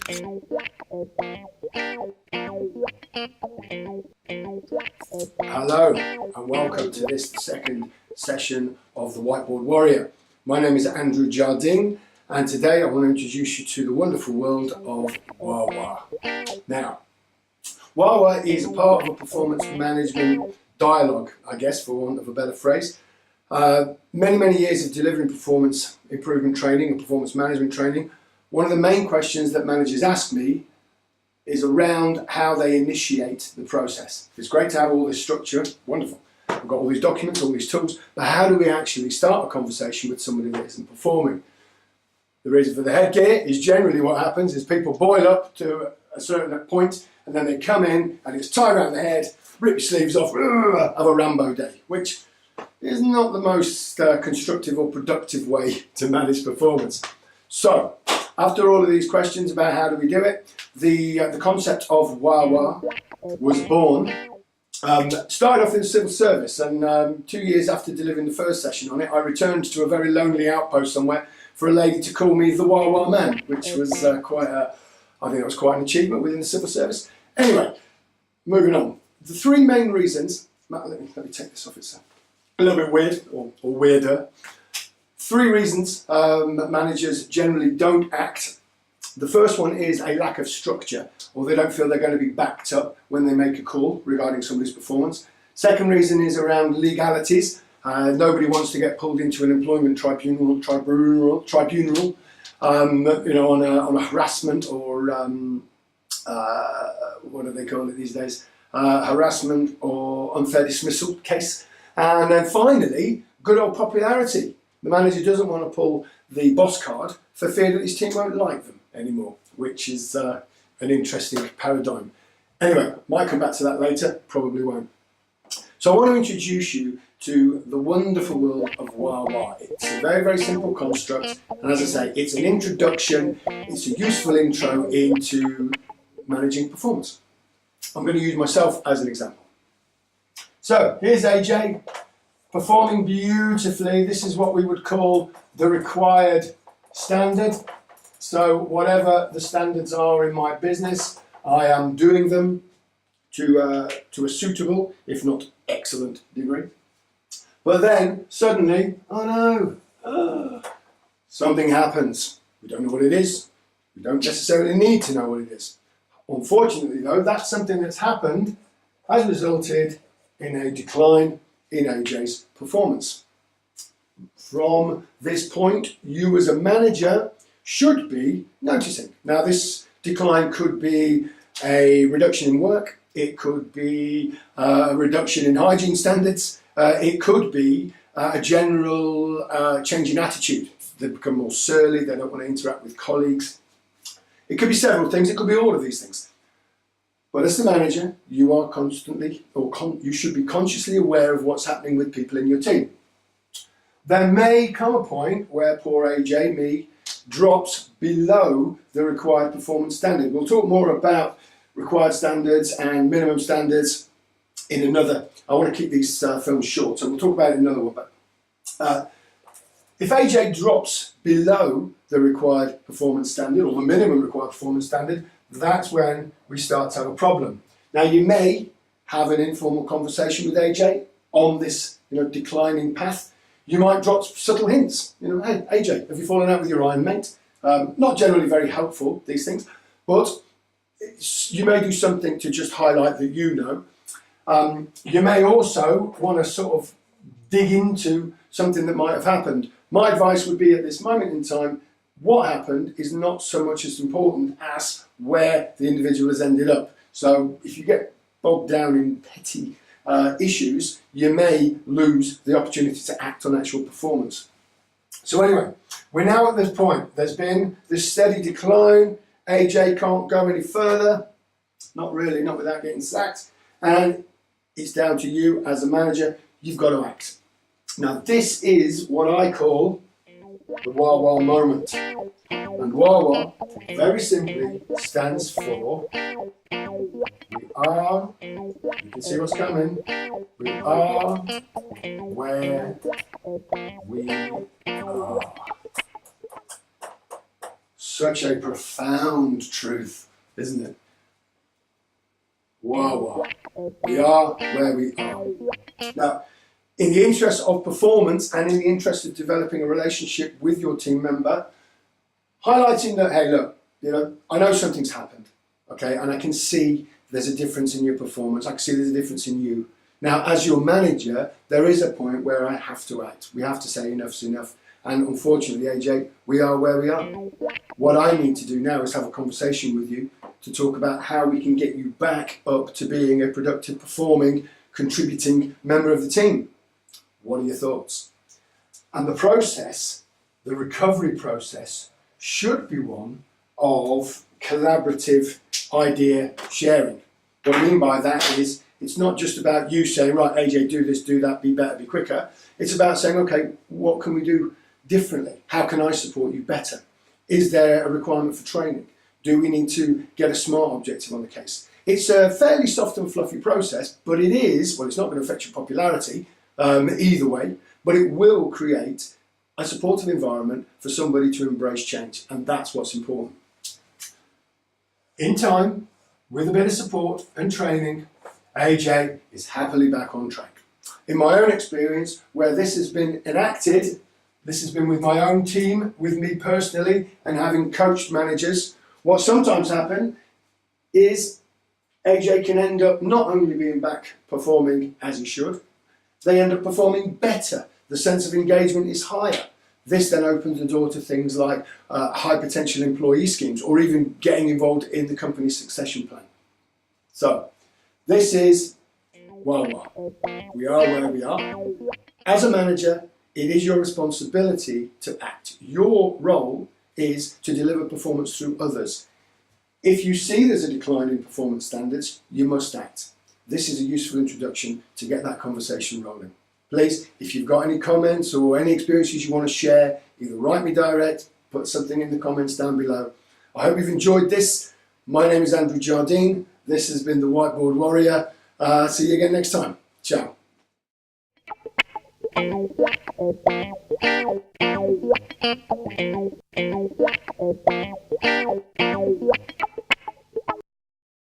Hello and welcome to this second session of the Whiteboard Warrior. My name is Andrew Jardine and today I want to introduce you to the wonderful world of WAWWA. Now, WAWWA is a part of a performance management dialogue, I guess, for want of a better phrase. Many years of delivering performance improvement training and performance management training. One of the main questions that managers ask me is around how they initiate the process. It's great to have all this structure, wonderful. We've got all these documents, all these tools, but how do we actually start a conversation with somebody that isn't performing? The reason for the headgear is generally what happens is people boil up to a certain point and then they come in and it's tie around the head, rip your sleeves off, have a Rambo day, which is not the most constructive or productive way to manage performance. So, after all of these questions about how do we do it, the concept of WAWWA was born. Started off in the civil service, and 2 years after delivering the first session on it, I returned to a very lonely outpost somewhere for a lady to call me the WAWWA man, which was I think that was quite an achievement within the civil service. Anyway, moving on. The three main reasons, Matt, let me take this off, it's a little bit weird, or weirder. Three reasons managers generally don't act. The first one is a lack of structure, or they don't feel they're going to be backed up when they make a call regarding somebody's performance. Second reason is around legalities. Nobody wants to get pulled into an employment tribunal, on a harassment or what do they call it these days? Harassment or unfair dismissal case. And then finally, good old popularity. The manager doesn't want to pull the boss card for fear that his team won't like them anymore, which is an interesting paradigm. Anyway, might come back to that later, probably won't. So I want to introduce you to the wonderful world of WAWWA. It's a very simple construct, and as I say, it's an introduction, it's a useful intro into managing performance. I'm going to use myself as an example. So here's AJ, performing beautifully. This is what we would call the required standard. So whatever the standards are in my business, I am doing them to a suitable, if not excellent degree. But then suddenly, oh no, something happens. We don't know what it is. We don't necessarily need to know what it is. Unfortunately though, that something that's happened has resulted in a decline in AJ's performance. From this point, you as a manager should be noticing. Now this decline could be a reduction in work, it could be a reduction in hygiene standards, it could be a general change in attitude. They become more surly, they don't want to interact with colleagues. It could be several things, it could be all of these things. But as the manager, you are constantly, you should be consciously aware of what's happening with people in your team. There may come a point where poor AJ, me, drops below the required performance standard. We'll talk more about required standards and minimum standards in another. I want to keep these films short, so we'll talk about it in another one. But if AJ drops below the required performance standard, or the minimum required performance standard, that's when we start to have a problem. Now you may have an informal conversation with AJ on this declining path. You might drop subtle hints. Hey AJ, have you fallen out with your iron mate? Not generally very helpful, these things, but you may do something to just highlight that you know. You may also want to sort of dig into something that might have happened. My advice would be at this moment in time, what happened is not so much as important as where the individual has ended up. So if you get bogged down in petty issues, you may lose the opportunity to act on actual performance. So anyway, we're now at this point. There's been this steady decline. AJ can't go any further. Not really, not without getting sacked. And it's down to you as a manager. You've got to act. Now this is what I call the WAWWA moment. And WAWWA, very simply, stands for we are, you can see what's coming, we are where we are. Such a profound truth, isn't it? WAWWA. We are where we are. Now, in the interest of performance and in the interest of developing a relationship with your team member, highlighting that, hey, look, I know something's happened, okay, and I can see there's a difference in your performance. I can see there's a difference in you. Now, as your manager, there is a point where I have to act. We have to say enough's enough. And unfortunately, AJ, we are where we are. What I need to do now is have a conversation with you to talk about how we can get you back up to being a productive, performing, contributing member of the team. What are your thoughts? And the process, the recovery process, should be one of collaborative idea sharing. What I mean by that is, it's not just about you saying, right, AJ, do this, do that, be better, be quicker. It's about saying, okay, what can we do differently? How can I support you better? Is there a requirement for training? Do we need to get a SMART objective on the case? It's a fairly soft and fluffy process, but it is, well, it's not going to affect your popularity either way, but it will create a supportive environment for somebody to embrace change, and that's what's important. In time, with a bit of support and training, AJ is happily back on track. In my own experience, where this has been enacted, this has been with my own team, with me personally, and having coached managers. What sometimes happens is AJ can end up not only being back performing as he should, they end up performing better. The sense of engagement is higher. This then opens the door to things like high potential employee schemes, or even getting involved in the company's succession plan. So, this is WAWWA. We are where we are. As a manager, it is your responsibility to act. Your role is to deliver performance through others. If you see there's a decline in performance standards, you must act. This is a useful introduction to get that conversation rolling. Please, if you've got any comments or any experiences you want to share, either write me direct, put something in the comments down below. I hope you've enjoyed this. My name is Andrew Jardine. This has been the Whiteboard Warrior. See you again next time. Ciao.